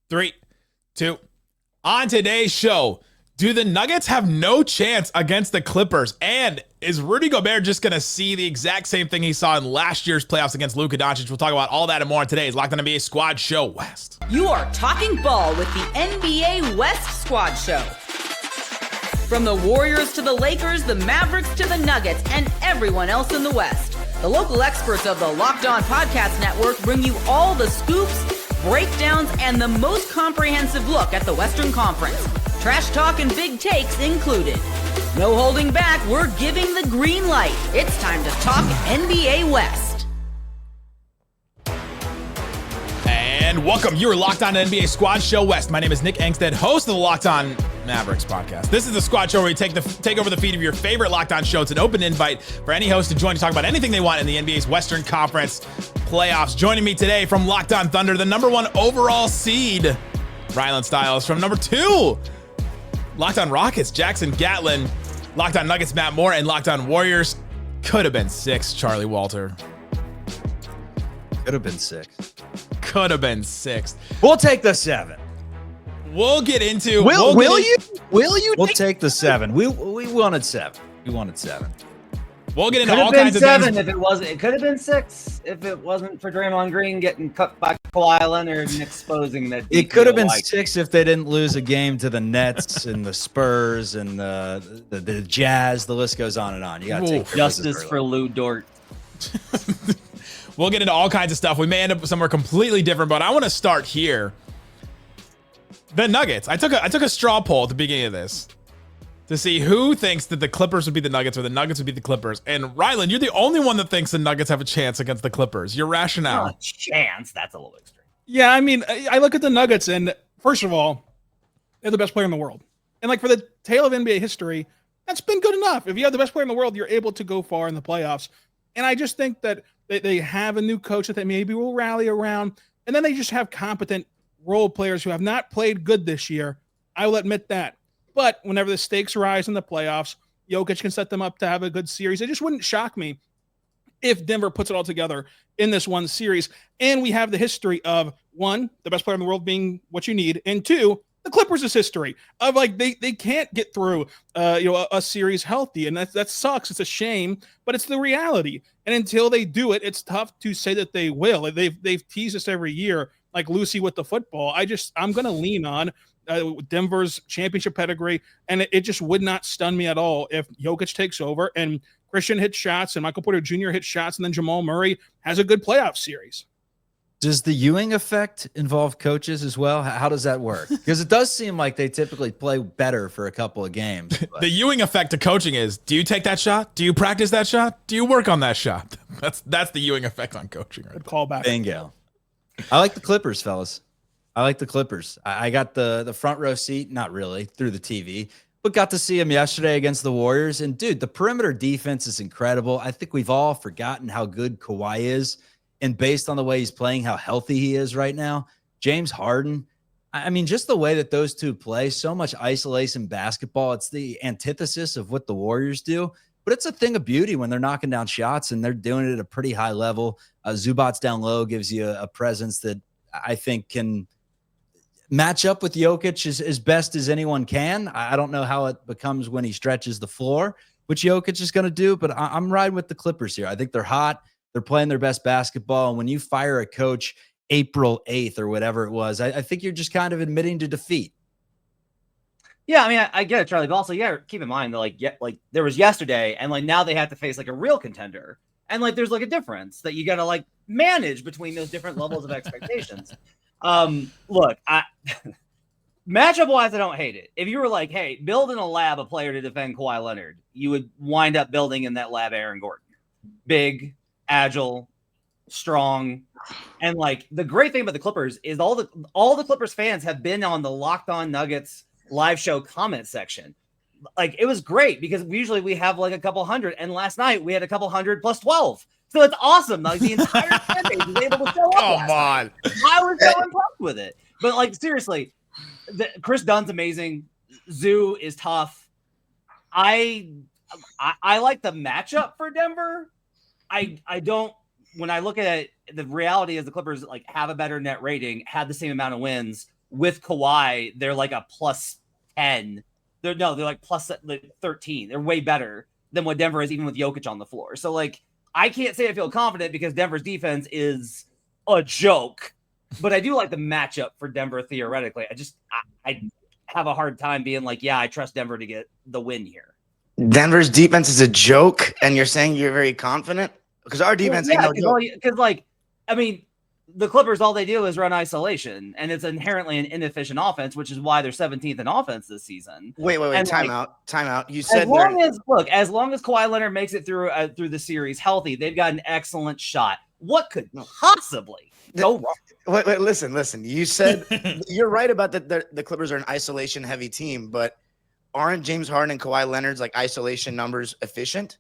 3, 2. On today's show, do the Nuggets have no chance against the Clippers? And is Rudy Gobert just going to see the exact same thing he saw in last year's playoffs against Luka Doncic? We'll talk about all that and more on today's Locked On NBA Squad Show West. You are talking ball with the NBA West Squad Show. From the Warriors to the Lakers, the Mavericks to the Nuggets, and everyone else in the West, the local experts of the Locked On Podcast Network bring you all the scoops, breakdowns, and the most comprehensive look at the Western Conference. Trash talk and big takes included. No holding back, we're giving the green light. It's time to talk NBA West. And welcome, you are Locked On NBA Squad Show West. My name is Nick Angstead, host of the Locked On Mavericks podcast. This is the Squad Show where we take over the feed of your favorite Locked On show. It's an open invite for any host to join to talk about anything they want in the NBA's Western Conference playoffs. Joining me today from Locked On Thunder, the number 1 overall seed, Rylan Stiles. From number 2, Locked On Rockets, Jackson Gatlin. Locked On Nuggets, Matt Moore. And Locked On Warriors, could have been 6, Charlie Walter. Could have been 6. Could have been 6. We'll take the 7. We'll get into. Will you? We'll take the 7. We wanted 7. We wanted 7. We'll get into all kinds of things. If it wasn't, it could have been 6 if it wasn't for Draymond Green getting cut by Kawhi Leonard and exposing that. It could have been 6 if they didn't lose a game to the Nets and the Spurs and the Jazz. The list goes on and on. You got to take justice for Lou Dort. We'll get into all kinds of stuff. We may end up somewhere completely different, but I want to start here. The Nuggets. I took a straw poll at the beginning of this to see who thinks that the Clippers would be the Nuggets or the Nuggets would be the Clippers. And Rylan, you're the only one that thinks the Nuggets have a chance against the Clippers. Your rationale? Not a chance. That's a little extreme. Yeah, I mean, I look at the Nuggets, and first of all, they're the best player in the world. And like for the tale of NBA history, that's been good enough. If you have the best player in the world, you're able to go far in the playoffs. And I just think that they have a new coach that they maybe will rally around. And then they just have competent role players who have not played good this year. I will admit that. But whenever the stakes rise in the playoffs, Jokic can set them up to have a good series. It just wouldn't shock me if Denver puts it all together in this one series. And we have the history of, 1, the best player in the world being what you need, and 2, the Clippers' history of like they can't get through a series healthy, and that sucks. It's a shame, but it's the reality. And until they do it, it's tough to say that they will. They've teased us every year, like Lucy with the football. I'm going to lean on Denver's championship pedigree, and it just would not stun me at all if Jokic takes over and Christian hits shots and Michael Porter Jr. hits shots, and then Jamal Murray has a good playoff series. Does the Ewing effect involve coaches as well? How does that work? Because it does seem like they typically play better for a couple of games. The Ewing effect to coaching is, do you take that shot? Do you practice that shot? Do you work on that shot? That's the Ewing effect on coaching. Right? Good call back. Bingo. I like the Clippers, fellas. I like the Clippers. I got the front row seat, not really, through the TV, but got to see them yesterday against the Warriors. And, dude, the perimeter defense is incredible. I think we've all forgotten how good Kawhi is. And based on the way he's playing, how healthy he is right now, James Harden, I mean, just the way that those two play, so much isolation basketball. It's the antithesis of what the Warriors do, but it's a thing of beauty when they're knocking down shots and they're doing it at a pretty high level. Zubac's down low gives you a presence that I think can match up with Jokic as best as anyone can. I don't know how it becomes when he stretches the floor, which Jokic is going to do, but I'm riding with the Clippers here. I think they're hot. They're playing their best basketball. And when you fire a coach April 8th or whatever it was, I think you're just kind of admitting to defeat. Yeah, I mean, I get it, Charlie, but also, keep in mind that, like there was yesterday, and, like, now they have to face, like, a real contender. And, like, there's, like, a difference that you got to, like, manage between those different levels of expectations. Look, matchup-wise, I don't hate it. If you were like, hey, build in a lab a player to defend Kawhi Leonard, you would wind up building in that lab Aaron Gordon. Big, agile, strong, and like the great thing about the Clippers is all the Clippers fans have been on the Locked On Nuggets live show comment section. Like, it was great because usually we have like a couple hundred, and last night we had a couple hundred plus 12. So it's awesome. Like, the entire fan base was able to show up. Come on. I was so impressed with it. But, like, seriously, Chris Dunn's amazing. Zoo is tough. I like the matchup for Denver. I don't, when I look at it, the reality is the Clippers like have a better net rating, had the same amount of wins, with Kawhi, they're like a plus 10. They're like plus 13. They're way better than what Denver is, even with Jokic on the floor. So like, I can't say I feel confident because Denver's defense is a joke, but I do like the matchup for Denver theoretically. I have a hard time being like, yeah, I trust Denver to get the win here. Denver's defense is a joke, and you're saying you're very confident? Because our defense ain't no joke. Because like, I mean, the Clippers, all they do is run isolation, and it's inherently an inefficient offense, which is why they're 17th in offense this season. Wait. Time out. You said as long as Kawhi Leonard makes it through the series healthy, they've got an excellent shot. What could possibly go wrong? Wait, listen. You said you're right about the Clippers are an isolation heavy team, but aren't James Harden and Kawhi Leonard's like isolation numbers efficient?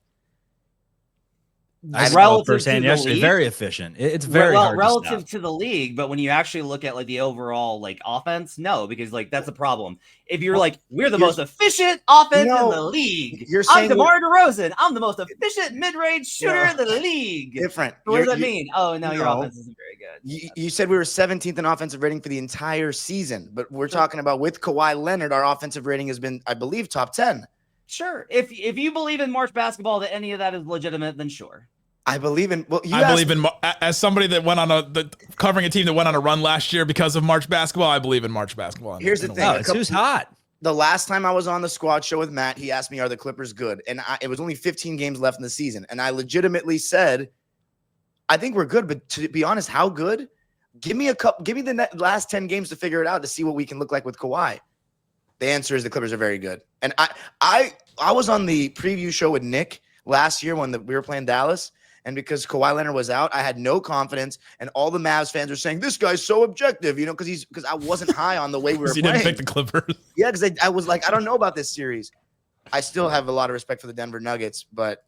I saw firsthand yesterday, very efficient. It's very hard relative to the league, but when you actually look at like the overall like offense, no, because like that's a problem. If you're like, we're the most efficient offense in the league, I'm DeMar DeRozan. I'm the most efficient mid-range shooter in the league. Different. What does that mean? Oh no, your offense isn't very good. You said we were 17th in offensive rating for the entire season, but we're talking about with Kawhi Leonard, our offensive rating has been, I believe, top 10. Sure. If you believe in March basketball that any of that is legitimate, then sure. I believe in. Well, as somebody that went on covering a team that went on a run last year because of March basketball. I believe in March basketball. Here's the thing: who's hot? The last time I was on the squad show with Matt, he asked me, "Are the Clippers good?" And it was only 15 games left in the season, and I legitimately said, "I think we're good." But to be honest, how good? Give me the last 10 games to figure it out to see what we can look like with Kawhi. The answer is the Clippers are very good. And I was on the preview show with Nick last year when we were playing Dallas. And because Kawhi Leonard was out, I had no confidence. And all the Mavs fans were saying, this guy's so objective, because I wasn't high on the way we were playing. You didn't pick the Clippers. Yeah, because I was like, I don't know about this series. I still have a lot of respect for the Denver Nuggets, but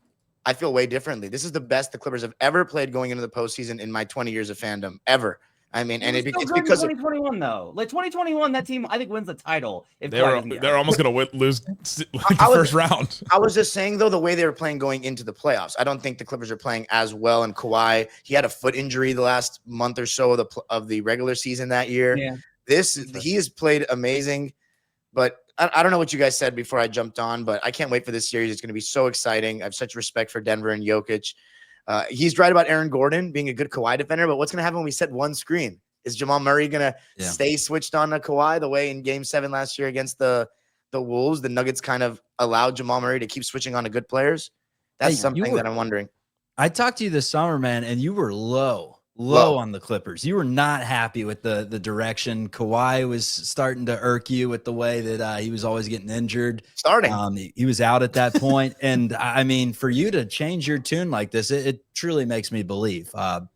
I feel way differently. This is the best the Clippers have ever played going into the postseason in my 20 years of fandom, ever. I mean, and it's because 2021 though. Like 2021, that team I think wins the title. If they're almost going to lose the first round. I was just saying though, the way they were playing going into the playoffs, I don't think the Clippers are playing as well. And Kawhi, he had a foot injury the last month or so of the regular season that year. Yeah. He has played amazing, but I don't know what you guys said before I jumped on, but I can't wait for this series. It's going to be so exciting. I have such respect for Denver and Jokic. He's right about Aaron Gordon being a good Kawhi defender, but what's going to happen when we set one screen? Is Jamal Murray going to stay switched on to Kawhi the way in Game 7 last year against the Wolves? The Nuggets kind of allowed Jamal Murray to keep switching on to good players. That's something that I'm wondering. I talked to you this summer, man, and you were low on the Clippers. You were not happy with the direction. Kawhi was starting to irk you with the way that he was always getting injured. He was out at that point. And I mean, for you to change your tune like this, it truly makes me believe.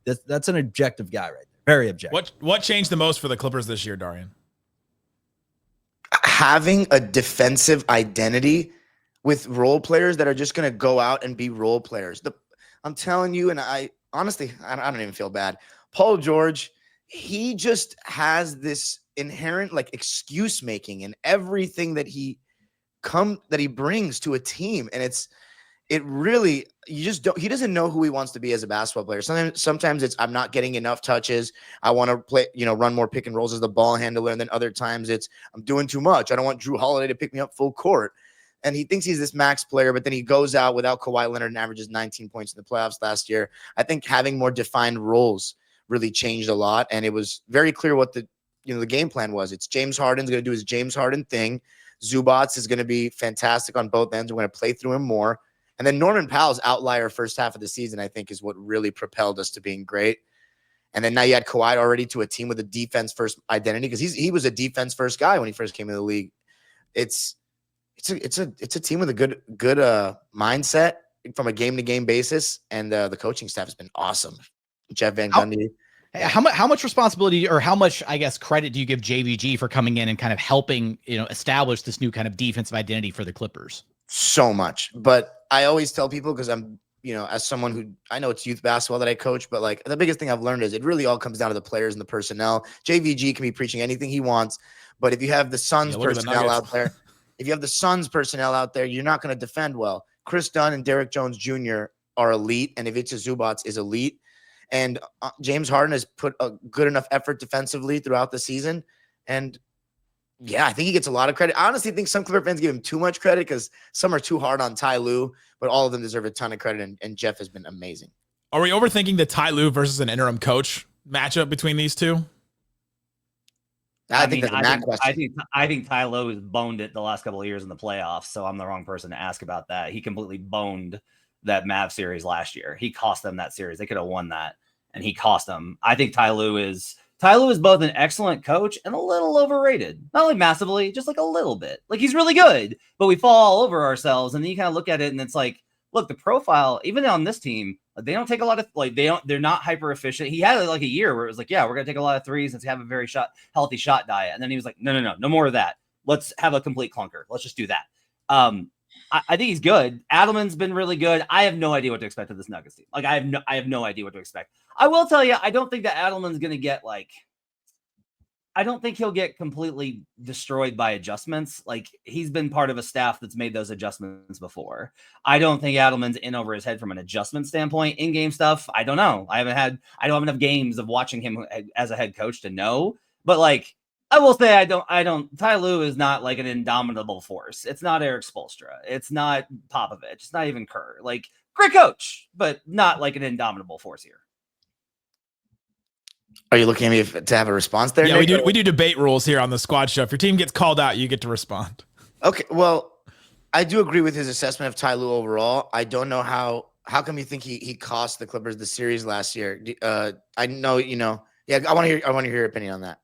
That's an objective guy right there. Very objective. What changed the most for the Clippers this year, Darian? Having a defensive identity with role players that are just going to go out and be role players. I'm telling you, and honestly, I don't even feel bad. Paul George, he just has this inherent like excuse making in everything that he brings to a team. And he doesn't know who he wants to be as a basketball player. Sometimes it's, I'm not getting enough touches. I want to play, run more pick and rolls as the ball handler. And then other times it's, I'm doing too much. I don't want Drew Holiday to pick me up full court. And he thinks he's this max player, but then he goes out without Kawhi Leonard and averages 19 points in the playoffs last year. I think having more defined roles really changed a lot. And it was very clear what the game plan was. It's James Harden's going to do his James Harden thing. Zubats is going to be fantastic on both ends. We're going to play through him more. And then Norman Powell's outlier first half of the season, I think, is what really propelled us to being great. And then now you add Kawhi already to a team with a defense first identity, because he was a defense first guy when he first came in the league. It's a team with a good mindset from a game to game basis, and the coaching staff has been awesome. Jeff Van Gundy. How much responsibility, or how much, I guess, credit do you give JVG for coming in and kind of helping establish this new kind of defensive identity for the Clippers? So much, but I always tell people, because I'm as someone who, I know it's youth basketball that I coach, but like the biggest thing I've learned is it really all comes down to the players and the personnel. JVG can be preaching anything he wants, but if you have the Suns personnel out there. If you have the Suns personnel out there, you're not going to defend well. Chris Dunn and Derrick Jones Jr. are elite, and Ivica Zubac is elite. And James Harden has put a good enough effort defensively throughout the season. And yeah, I think he gets a lot of credit. I honestly think some Clipper fans give him too much credit because some are too hard on Ty Lue, but all of them deserve a ton of credit. And Jeff has been amazing. Are we overthinking the Ty Lue versus an interim coach matchup between these two? I think that's a Matt question. I think Ty Lue has boned it the last couple of years in the playoffs, so I'm the wrong person to ask about that. He completely boned that Mav series last year. He cost them that series. They could have won that, and he cost them. I think Ty Lue is both an excellent coach and a little overrated. Not like massively, just like a little bit. Like he's really good, but we fall all over ourselves, and then you kind of look at it, and it's like, look, the profile, even on this team, they don't take a lot of, they're not hyper efficient. He had like a year where it was like, yeah, we're going to take a lot of threes and have a very healthy shot diet. And then he was like, no more of that. Let's have a complete clunker. Let's just do that. I think he's good. Adelman's been really good. I have no idea what to expect of this Nuggets team. Like I have no idea what to expect. I will tell you, I don't think that Adelman's going to get I don't think he'll get completely destroyed by adjustments. Like he's been part of a staff that's made those adjustments before. I don't think Adelman's in over his head from an adjustment standpoint. In-game stuff, I don't know. I don't have enough games of watching him as a head coach to know. But like, I will say, Ty Lue is not like an indomitable force. It's not Eric Spoelstra. It's not Popovich. It's not even Kerr. Like great coach, but not like an indomitable force here. Are you looking at me to have a response there? Yeah, Nick? we do debate rules here on the squad show. If your team gets called out, you get to respond. Okay, well, I do agree with his assessment of Ty Lue overall. I don't know how come you think he cost the Clippers the series last year? I know, yeah, I want to hear your opinion on that.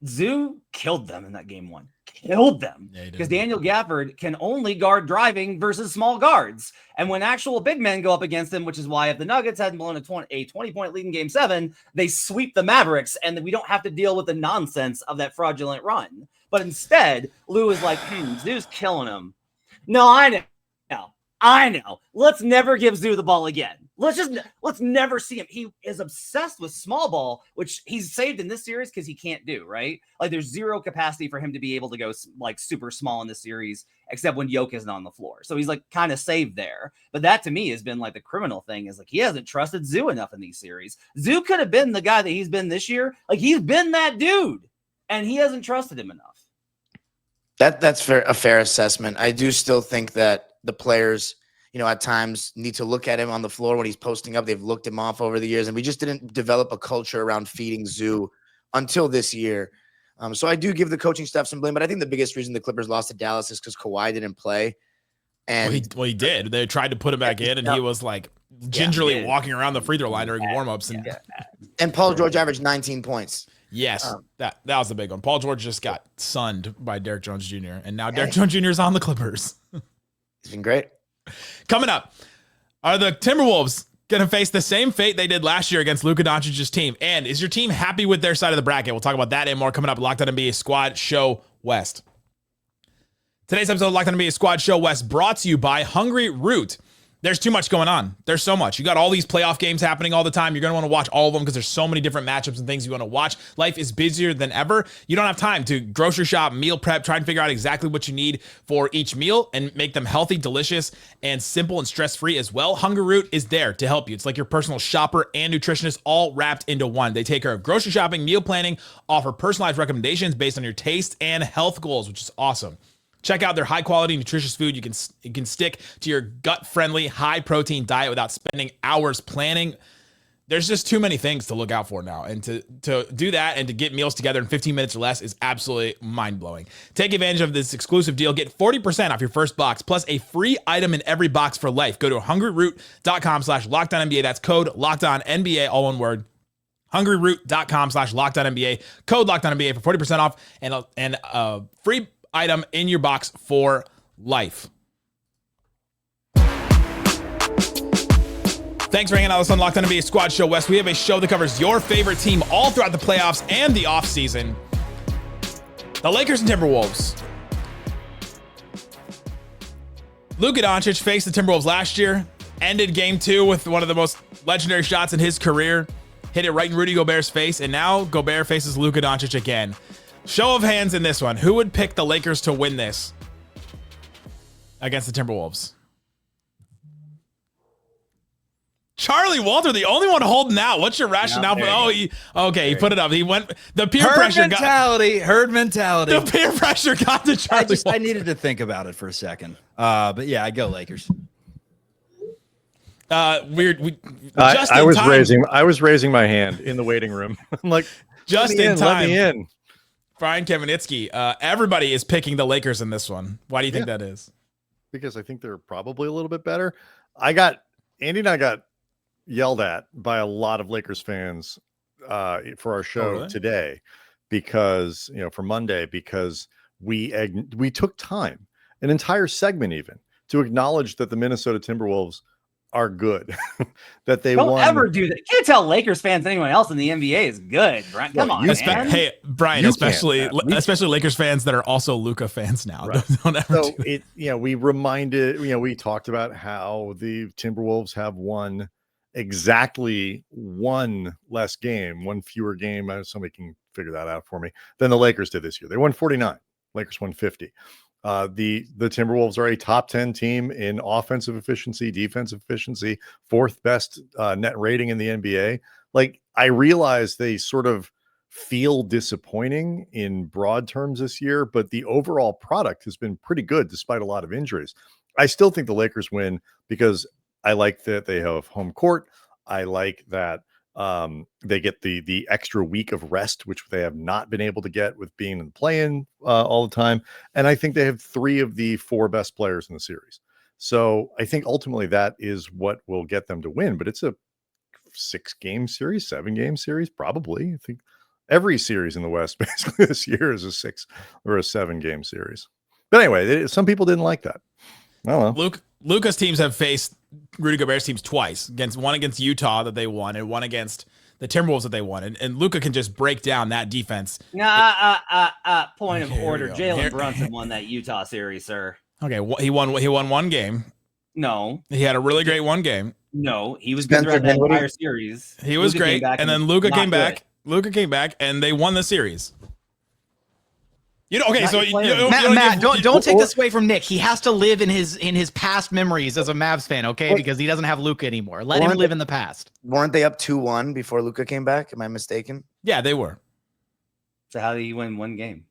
Zoo killed them in that game one. Killed them because Daniel Gafford can only guard driving versus small guards. And when actual big men go up against him, which is why if the Nuggets hadn't blown a 20-point lead in game 7, they sweep the Mavericks and we don't have to deal with the nonsense of that fraudulent run. But instead, Lou is like, Zoo's killing him. No, I know. Let's never give Zoo the ball again. Let's never see him. He is obsessed with small ball, which he's saved in this series because he can't do, right? Like there's zero capacity for him to be able to go like super small in this series, except when Jokic isn't on the floor. So he's like kind of saved there. But that to me has been like the criminal thing is like he hasn't trusted Zoo enough in these series. Zoo could have been the guy that he's been this year. Like he's been that dude and he hasn't trusted him enough. That's a fair assessment. I do still think that the players, at times need to look at him on the floor when he's posting up. They've looked him off over the years, and we just didn't develop a culture around feeding Zoo until this year. So I do give the coaching staff some blame, but I think the biggest reason the Clippers lost to Dallas is because Kawhi didn't play. And he did. They tried to put him back in, and he was like gingerly walking around the free throw line during warmups. And Paul George averaged 19 points. Yes, that was the big one. Paul George just got sunned by Derrick Jones Jr., and now Derrick Jones Jr. is on the Clippers. It's been great. Coming up, are the Timberwolves going to face the same fate they did last year against Luka Doncic's team? And is your team happy with their side of the bracket? We'll talk about that and more coming up. Locked On NBA Squad Show West. Today's episode of Locked On NBA Squad Show West brought to you by Hungry Root. There's too much going on. There's so much. You got all these playoff games happening all the time. You're going to want to watch all of them because there's so many different matchups and things you want to watch. Life is busier than ever. You don't have time to grocery shop, meal prep, try and figure out exactly what you need for each meal and make them healthy, delicious, and simple and stress-free as well. Hungry Root is there to help you. It's like your personal shopper and nutritionist all wrapped into one. They take care of grocery shopping, meal planning, offer personalized recommendations based on your taste and health goals, which is awesome. Check out their high-quality, nutritious food. You can stick to your gut-friendly, high-protein diet without spending hours planning. There's just too many things to look out for now. And to do that and to get meals together in 15 minutes or less is absolutely mind-blowing. Take advantage of this exclusive deal. Get 40% off your first box, plus a free item in every box for life. Go to hungryroot.com/LockedOnNBA. That's code LockedOnNBA, all one word. hungryroot.com/LockedOnNBA. Code LockedOnNBA for 40% off and a free item in your box for life. Thanks for hanging out with us on Locked On NBA Squad Show West. We have a show that covers your favorite team all throughout the playoffs and the offseason. The Lakers and Timberwolves. Luka Doncic faced the Timberwolves last year, ended game 2 with one of the most legendary shots in his career, hit it right in Rudy Gobert's face, and now Gobert faces Luka Doncic again. Show of hands in this one. Who would pick the Lakers to win this against the Timberwolves? Charlie Walter, the only one holding out. What's your rationale for? He put it up. He went. The peer pressure herd mentality. The peer pressure got to Charlie. I needed to think about it for a second. But yeah, I go Lakers. Weird. I was raising my hand in the waiting room. I'm like, just in time. Let me in. Brian Kamenitsky. Everybody is picking the Lakers in this one. Why do you think that is? Because I think they're probably a little bit better. Andy and I got yelled at by a lot of Lakers fans for our show today because, for Monday, because we took time, an entire segment even, to acknowledge that the Minnesota Timberwolves are good. That they don't ever do that. You can't tell Lakers fans anyone else in the NBA is good, Brian. Come on, man. Hey, Brian, especially Lakers fans that are also Luka fans now. Right. Don't ever do it. We talked about how the Timberwolves have won exactly one less game, one fewer game. Somebody can figure that out for me, than the Lakers did this year. They won 49. Lakers won 50. The Timberwolves are a top 10 team in offensive efficiency, defensive efficiency, fourth best net rating in the NBA. Like, I realize they sort of feel disappointing in broad terms this year, but the overall product has been pretty good despite a lot of injuries. I still think the Lakers win because I like that they have home court. I like that they get the extra week of rest, which they have not been able to get with being in the play-in all the time. And I think they have 3 of the 4 best players in the series. So I think ultimately that is what will get them to win. But it's a 6-game series, 7-game series, probably. I think every series in the West basically this year is a 6 or a 7-game series. But anyway, some people didn't like that. I don't know. Luka's teams have faced Rudy Gobert's teams twice, one against Utah that they won and one against the Timberwolves that they won. And Luka can just break down that defense. Point of order. Jalen Brunson won that Utah series, sir. Okay, he won one game. No. He had a really great one game. No, he was good throughout that entire series. He was great, and then Luka came back. Luka came back, and they won the series. Matt, don't take this away from Nick. He has to live in his past memories as a Mavs fan, okay? Because he doesn't have Luka anymore. Let him live in the past. Weren't they up 2-1 before Luka came back? Am I mistaken? Yeah, they were. So how did you win one game?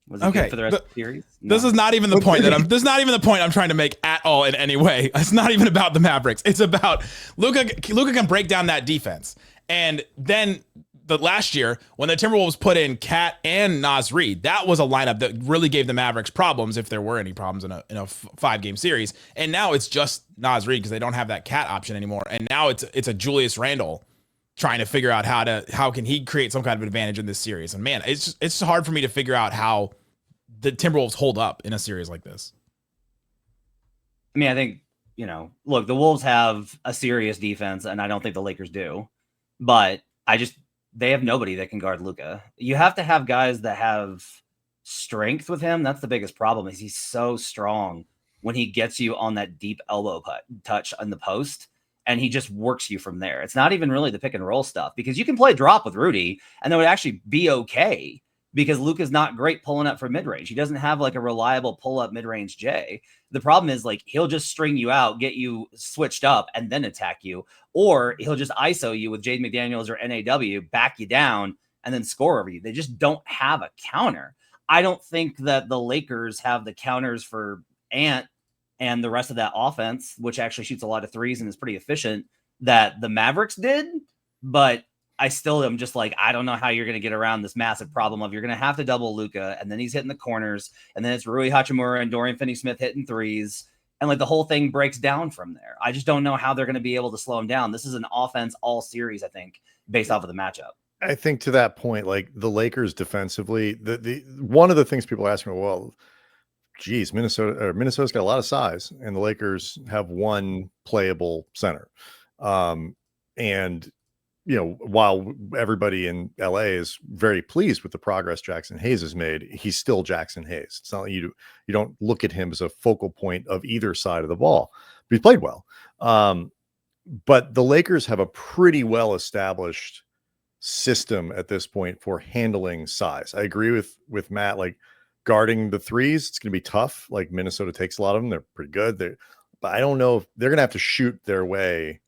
Was it good for the rest of the series? No. This is not even the point this is not even the point I'm trying to make at all in any way. It's not even about the Mavericks. It's about Luka can break down that defense. And then last year, when the Timberwolves put in Cat and Naz Reid, that was a lineup that really gave the Mavericks problems, if there were any problems in a 5-game series. And now it's just Naz Reid because they don't have that Cat option anymore. And now it's a Julius Randle trying to figure out how can he create some kind of advantage in this series. And man, it's just hard for me to figure out how the Timberwolves hold up in a series like this. I mean, I think, look, the Wolves have a serious defense, and I don't think the Lakers do. But they have nobody that can guard Luka. You have to have guys that have strength with him. That's the biggest problem, is he's so strong when he gets you on that deep elbow touch on the post, and he just works you from there. It's not even really the pick and roll stuff, because you can play drop with Rudy and that would actually be okay, because Luka's not great pulling up from mid-range. He doesn't have like a reliable pull-up mid-range J. The problem is, like, he'll just string you out, get you switched up, and then attack you. Or he'll just ISO you with Jaden McDaniels or NAW, back you down, and then score over you. They just don't have a counter. I don't think that the Lakers have the counters for Ant and the rest of that offense, which actually shoots a lot of threes and is pretty efficient, that the Mavericks did. But I still am just like, I don't know how you're going to get around this massive problem of you're going to have to double Luka, and then he's hitting the corners, and then it's Rui Hachimura and Dorian Finney-Smith hitting threes, and like the whole thing breaks down from there. I just don't know how they're going to be able to slow him down. This is an offense all series, I think, based off of the matchup. I think to that point, like the Lakers defensively, the one of the things people ask me, well, geez, Minnesota's got a lot of size, and the Lakers have one playable center. And while everybody in LA is very pleased with the progress Jackson Hayes has made, he's still Jackson Hayes. It's not like you don't look at him as a focal point of either side of the ball, but he's played well. But the Lakers have a pretty well established system at this point for handling size. I agree with Matt, like guarding the threes, it's going to be tough. Like Minnesota takes a lot of them. They're pretty good. but I don't know if they're going to have to shoot their way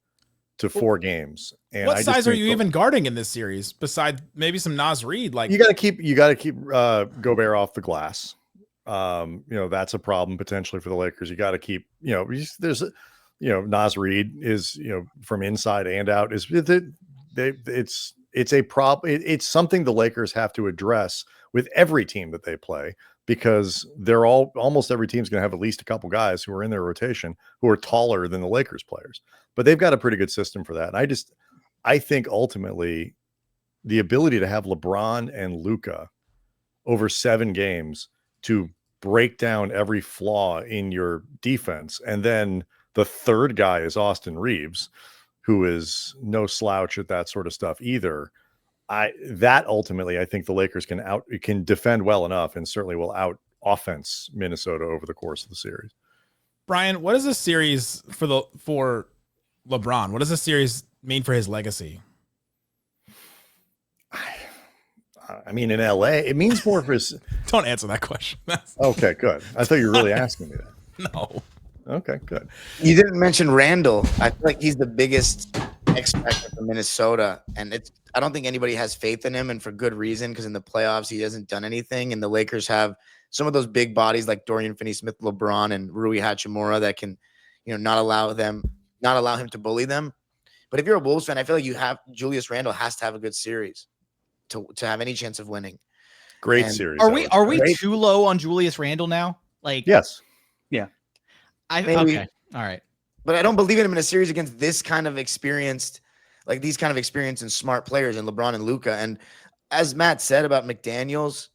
to 4 games. And What I just size are think you even guarding in this series besides maybe some Nas Reed? Like you got to keep Gobert off the glass. That's a problem potentially for the Lakers. You got to keep, there's Nas Reed is, from inside and out it's a problem. It's something the Lakers have to address with every team that they play, because almost every team's going to have at least a couple guys who are in their rotation who are taller than the Lakers players, but they've got a pretty good system for that. And I think ultimately the ability to have LeBron and Luka over 7 games to break down every flaw in your defense. And then the third guy is Austin Reeves, who is no slouch at that sort of stuff either. That ultimately, I think the Lakers can defend well enough and certainly will out offense Minnesota over the course of the series. Brian, what is this series for LeBron? What does this series mean for his legacy? I mean, in LA, it means more for his. Don't answer that question. Okay, good. I thought you were really asking me that. No. Okay, good. You didn't mention Randle. I feel like he's the biggest X factor for Minnesota, and I don't think anybody has faith in him, and for good reason, because in the playoffs he hasn't done anything, and the Lakers have some of those big bodies like Dorian Finney-Smith, LeBron, and Rui Hachimura that can, not allow him to bully them. But if you're a Wolves fan, I feel like Julius Randle has to have a good series to have any chance of winning. Great series. Are we too low on Julius Randle now? Like, yes. Yeah. Okay. All right. But I don't believe in him in a series against these kind of experienced and smart players in LeBron and Luka. And as Matt said about McDaniels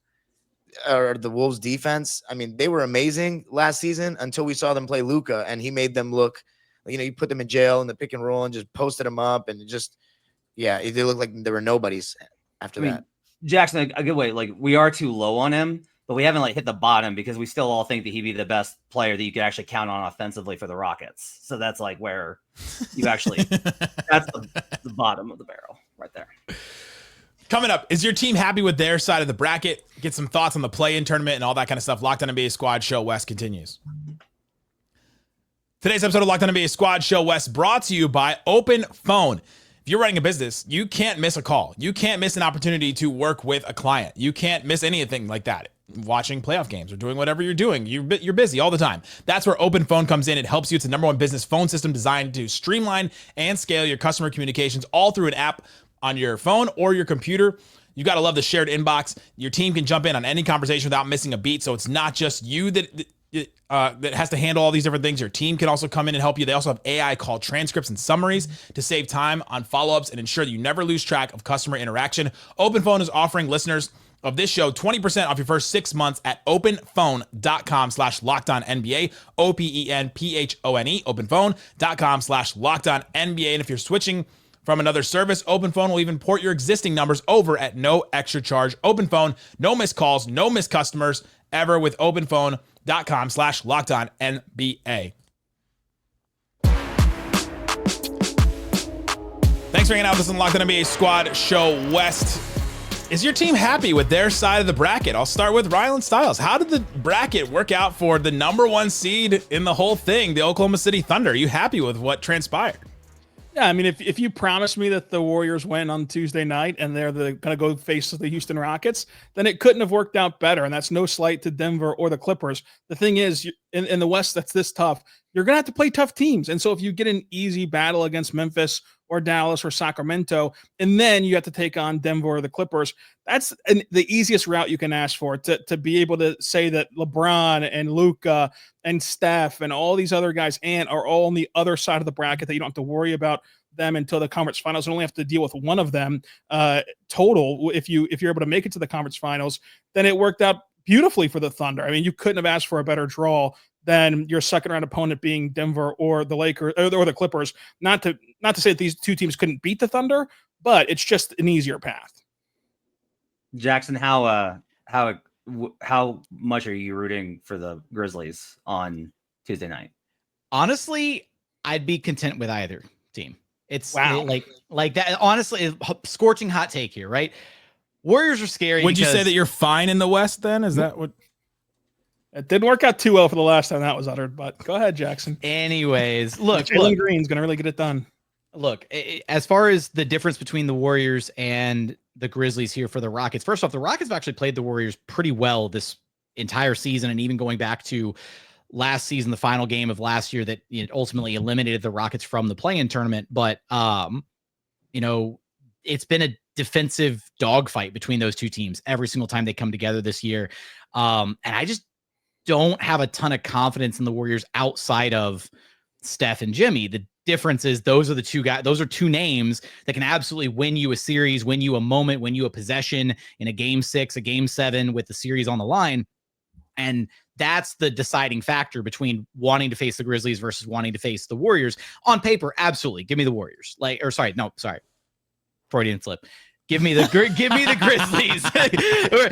or the Wolves defense, I mean, they were amazing last season until we saw them play Luka, and he made them look, you put them in jail in the pick and roll and just posted them up, and they looked like there were nobodies after that. Jackson, a good way, like, we are too low on him, but we haven't hit the bottom because we still all think that he'd be the best player that you could actually count on offensively for the Rockets. So that's where you actually, that's the bottom of the barrel right there. Coming up, is your team happy with their side of the bracket? Get some thoughts on the play-in tournament and all that kind of stuff. Locked On NBA Squad Show West continues. Today's episode of Locked On NBA Squad Show West brought to you by Open Phone. If you're running a business, you can't miss a call. You can't miss an opportunity to work with a client. You can't miss anything like that. Watching playoff games or doing whatever you're doing. You're busy all the time. That's where Open Phone comes in. It helps you. It's the #1 business phone system designed to streamline and scale your customer communications all through an app on your phone or your computer. You got to love the shared inbox. Your team can jump in on any conversation without missing a beat. So it's not just you that has to handle all these different things. Your team can also come in and help you. They also have AI call transcripts and summaries to save time on follow-ups and ensure that you never lose track of customer interaction. Open Phone is offering listeners of this show 20% off your first 6 months at openphone.com/LockedOnNBA, OPENPHONE, openphone.com/LockedOnNBA. And if you're switching from another service, Open Phone will even port your existing numbers over at no extra charge. Open Phone, no missed calls, no missed customers ever with openphone.com/LockedOnNBA. Thanks for hanging out with us on Locked On NBA Squad Show West. Is your team happy with their side of the bracket? I'll start with Rylan Stiles. How did the bracket work out for the #1 seed in the whole thing, the Oklahoma City Thunder? Are you happy with what transpired? Yeah, I mean, if you promised me that the Warriors win on Tuesday night and they're going to go face the Houston Rockets, then it couldn't have worked out better. And that's no slight to Denver or the Clippers. The thing is, in the West, that's this tough. You're going to have to play tough teams. And so if you get an easy battle against Memphis or Dallas or Sacramento, and then you have to take on Denver or the Clippers, that's the easiest route you can ask for, to be able to say that LeBron and Luka and Steph and all these other guys are all on the other side of the bracket, that you don't have to worry about them until the conference finals and only have to deal with one of them total. If you're able to make it to the conference finals, then it worked out beautifully for the Thunder. I mean, you couldn't have asked for a better draw than your second round opponent being Denver or the Lakers or the Clippers. Not to say that these two teams couldn't beat the Thunder, but it's just an easier path. Jackson, how much are you rooting for the Grizzlies on Tuesday night? Honestly, I'd be content with either team. It's wow. like that. Honestly, scorching hot take here, right? Warriors are scary. Would you say that you're fine in the West then? Is that what? It didn't work out too well for the last time that was uttered, but go ahead, Jackson. Anyways, look, Jalen Green's going to really get it done. Look, as far as the difference between the Warriors and the Grizzlies here for the Rockets, first off, the Rockets have actually played the Warriors pretty well this entire season, and even going back to last season, the final game of last year that ultimately eliminated the Rockets from the play-in tournament. But, it's been a defensive dogfight between those two teams every single time they come together this year. And I just don't have a ton of confidence in the Warriors outside of Steph and Jimmy. The difference is those are the two guys, those are two names that can absolutely win you a series, win you a moment, win you a possession in a game 6, a game 7 with the series on the line. And that's the deciding factor between wanting to face the Grizzlies versus wanting to face the Warriors. On paper, absolutely. Give me the Warriors. Freudian slip. Give me the Grizzlies.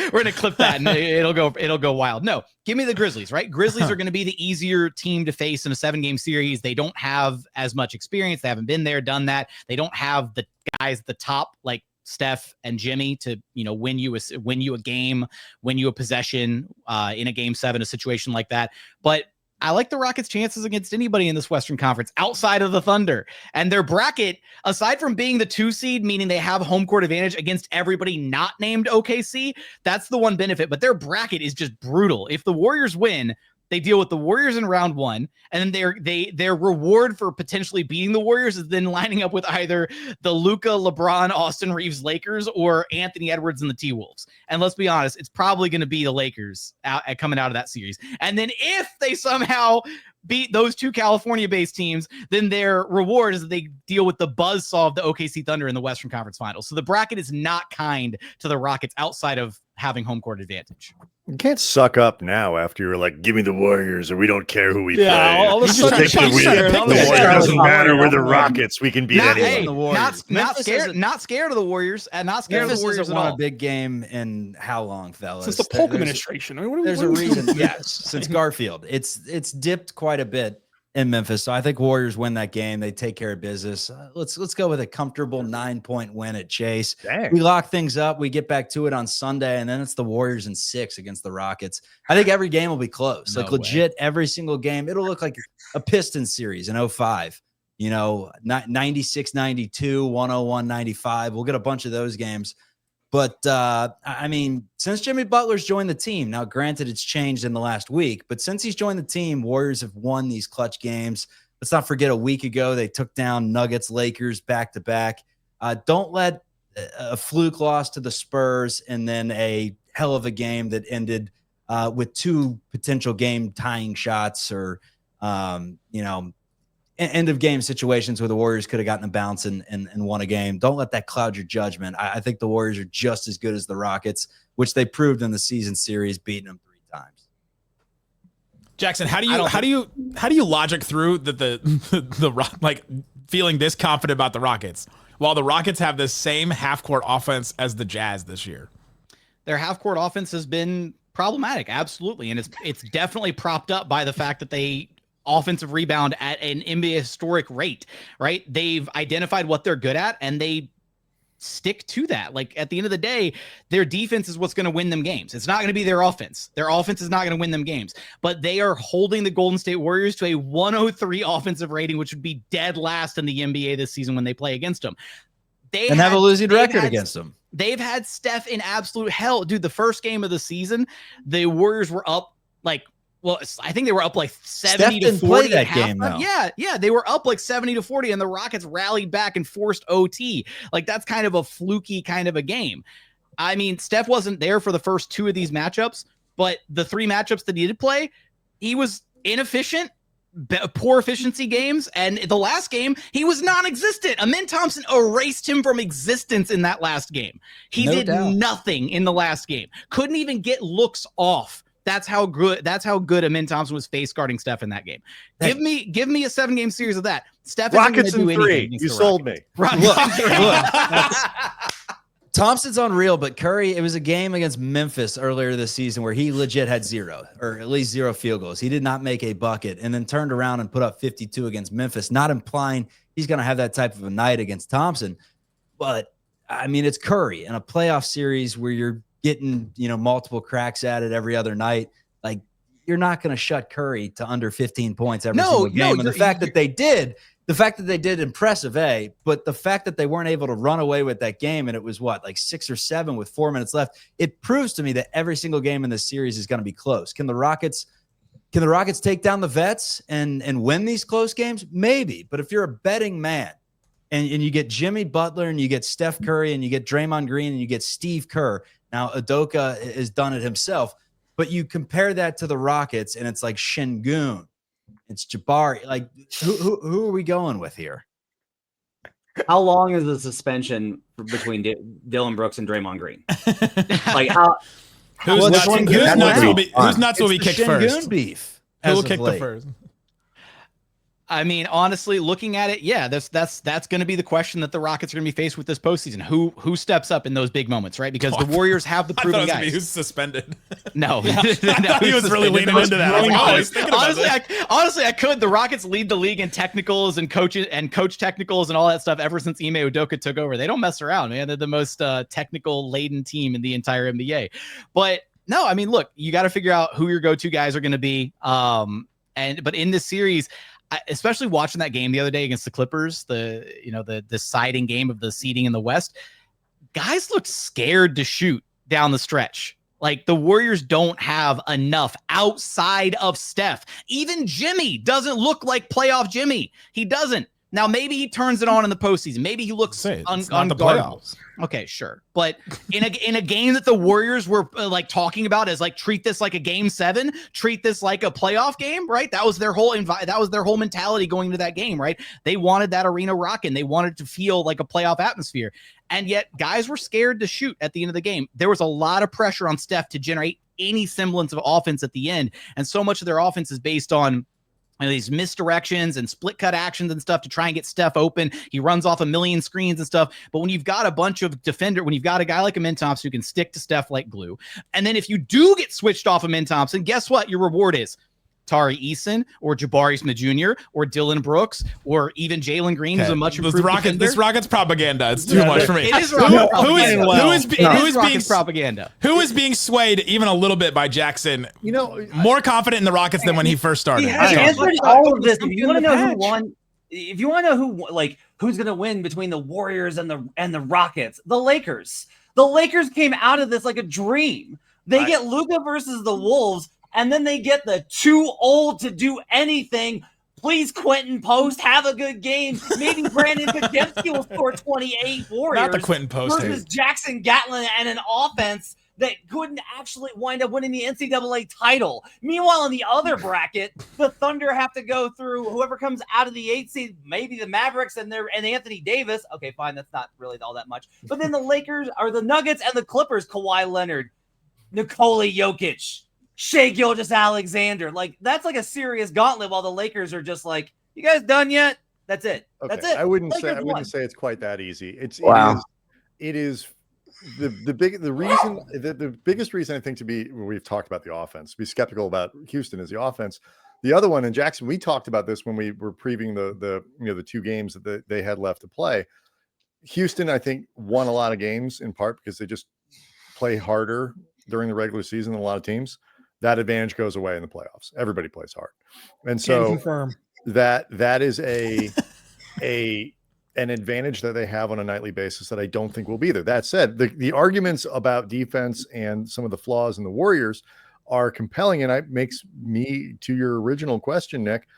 We're going to clip that and it'll go wild. No, give me the Grizzlies, right? Grizzlies are going to be the easier team to face in a 7-game series. They don't have as much experience. They haven't been there, done that. They don't have the guys at the top like Steph and Jimmy to, win you a game, win you a possession in a game 7, a situation like that. But I like the Rockets' chances against anybody in this Western Conference outside of the Thunder. And their bracket, aside from being the 2 seed, meaning they have home court advantage against everybody not named OKC, that's the one benefit. But their bracket is just brutal. If the Warriors win, they deal with the Warriors in round 1, and then their reward for potentially beating the Warriors is then lining up with either the Luka, LeBron, Austin Reeves Lakers or Anthony Edwards and the T-Wolves. And let's be honest, it's probably going to be the Lakers coming out of that series. And then if they somehow beat those two California-based teams, then their reward is that they deal with the buzzsaw of the OKC Thunder in the Western Conference Finals. So the bracket is not kind to the Rockets outside of having home court advantage. You can't suck up now after you're like, give me the Warriors or we don't care who we play. All of a sudden, the Warriors doesn't matter. We're the Rockets. We can beat anyone. Not scared of the Warriors, and not scared of the Warriors hasn't at won all. a big game in how long, fellas? Since the Polk administration. There's a reason. Yes, since Garfield. It's dipped quite a bit in Memphis. So I think Warriors win that game. They take care of business. Let's go with a comfortable 9-point win at Chase. Dang. We lock things up. We get back to it on Sunday, and then it's the Warriors in 6 against the Rockets. I think every game will be close. Legit, every single game. It'll look like a Pistons series in 05. 96-92, 101-95. We'll get a bunch of those games. But, since Jimmy Butler's joined the team, now granted it's changed in the last week, but since he's joined the team, Warriors have won these clutch games. Let's not forget a week ago, they took down Nuggets, Lakers back-to-back. Don't let a fluke loss to the Spurs and then a hell of a game that ended with 2 potential game-tying shots or, end-of-game situations where the Warriors could have gotten a bounce and won a game. Don't let that cloud your judgment. I think the Warriors are just as good as the Rockets, which they proved in the season series, beating them 3 times. Jackson, how do you logic through the feeling this confident about the Rockets while the Rockets have the same half-court offense as the Jazz this year? Their half-court offense has been problematic, absolutely, and it's definitely propped up by the fact that they offensive rebound at an NBA historic rate, right? They've identified what they're good at and they stick to that. Like at the end of the day, their defense is what's going to win them games. It's not going to be their offense. Their offense is not going to win them games, but they are holding the Golden State Warriors to a 103 offensive rating, which would be dead last in the NBA this season when they play against them. They have a losing record against them. They've had Steph in absolute hell. Dude, the first game of the season, the Warriors were up I think they were up like 70 to 40 that game. Yeah, they were up like 70 to 40 and the Rockets rallied back and forced OT. Like that's kind of a fluky kind of a game. I mean, Steph wasn't there for the first 2 of these matchups, but the 3 matchups that he did play, he was inefficient, poor efficiency games, and the last game, he was non-existent. Amin Thompson erased him from existence in that last game. He did nothing in the last game. Couldn't even get looks off. That's how good Amin Thompson was face guarding Steph in that game. Give me a 7-game series of that. Steph Rockets in 3. You sold me. Look. Thompson's unreal, but Curry, it was a game against Memphis earlier this season where he legit had 0 or at least 0 field goals. He did not make a bucket and then turned around and put up 52 against Memphis, not implying he's going to have that type of a night against Thompson. But I mean, it's Curry in a playoff series where you're getting, multiple cracks at it every other night. Like you're not going to shut Curry to under 15 points every single game. And the fact that they did impressive, but the fact that they weren't able to run away with that game, and it was like 6 or 7 with 4 minutes left, it proves to me that every single game in this series is going to be close. Can the Rockets take down the vets and win these close games? Maybe. But if you're a betting man and you get Jimmy Butler and you get Steph Curry and you get Draymond Green and you get Steve Kerr, now Udoka has done it himself, but you compare that to the Rockets and it's like Şengün, it's Jabari. Like who are we going with here? How long is the suspension between Dylan Brooks and Draymond Green? Like how? Who's nuts will be kicked first? Beef. Who will kick the first? I mean, honestly, looking at it, yeah, that's going to be the question that the Rockets are going to be faced with this postseason. Who steps up in those big moments, right? Because the Warriors have the proven guys. Who's suspended? No, I thought he was really leaning into that. Honestly, I could. The Rockets lead the league in technicals and coach technicals and all that stuff ever since Ime Udoka took over. They don't mess around, man. They're the most technical laden team in the entire NBA. But no, I mean, look, you got to figure out who your go-to guys are going to be. But in this series, especially watching that game the other day against the Clippers, the deciding game of the seeding in the West, guys looked scared to shoot down the stretch. Like the Warriors don't have enough outside of Steph. Even Jimmy doesn't look like playoff Jimmy. He doesn't. Now, maybe he turns it on in the postseason. Maybe he looks unguardable. Okay, sure. But in a game that the Warriors were talking about as treat this like a game 7, treat this like a playoff game, right? That was their whole mentality going into that game, right? They wanted that arena rocking. They wanted to feel like a playoff atmosphere. And yet guys were scared to shoot at the end of the game. There was a lot of pressure on Steph to generate any semblance of offense at the end. And so much of their offense is based on these misdirections and split cut actions and stuff to try and get Steph open. He runs off a million screens and stuff. But when you've got a bunch of when you've got a guy like a Min Thompson who can stick to Steph like glue, and then if you do get switched off of Min Thompson, guess what? Your reward is Tari Eason or Jabari Smith Jr. or Dylan Brooks or even Jalen Green, who's a much improved defender. This Rockets propaganda. It's too much for me. It is Rockets propaganda. Who is being swayed even a little bit by Jackson? More confident in the Rockets than when he first started. He has answered all of this. If you want to know who won, if you want to know who's going to win between the Warriors and the Rockets, the Lakers. The Lakers came out of this like a dream. They get Luka versus the Wolves. And then they get the too old to do anything. Please, Quentin Post, have a good game. Maybe Brandon Podziemski will score 28 Warriors. Not the Quentin Post versus Jackson Gatlin and an offense that couldn't actually wind up winning the NCAA title. Meanwhile, in the other bracket, the Thunder have to go through whoever comes out of the 8th seed, maybe the Mavericks and Anthony Davis. Okay, fine, that's not really all that much. But then the Lakers are the Nuggets and the Clippers, Kawhi Leonard, Nikola Jokic, Shai Gilgeous-Alexander. That's like a serious gauntlet while the Lakers are just like, you guys done yet? That's it. Okay. That's it. I wouldn't say it's quite that easy. It is the biggest reason I think we've talked about the offense, to be skeptical about Houston is the offense. The other one, and Jackson, we talked about this when we were previewing the 2 games that they had left to play. Houston, I think, won a lot of games in part because they just play harder during the regular season than a lot of teams. That advantage goes away in the playoffs. Everybody plays hard. And so that is an advantage that they have on a nightly basis that I don't think will be there. That said, the arguments about defense and some of the flaws in the Warriors are compelling. And it makes me, to your original question, Nick,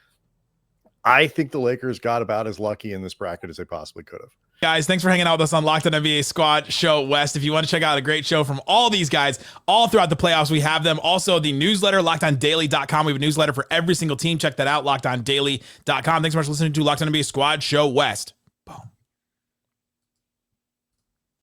I think the Lakers got about as lucky in this bracket as they possibly could have. Guys, thanks for hanging out with us on Locked On NBA Squad Show West. If you want to check out a great show from all these guys all throughout the playoffs, we have them. Also, the newsletter, LockedOnDaily.com. We have a newsletter for every single team. Check that out, LockedOnDaily.com. Thanks so much for listening to Locked On NBA Squad Show West.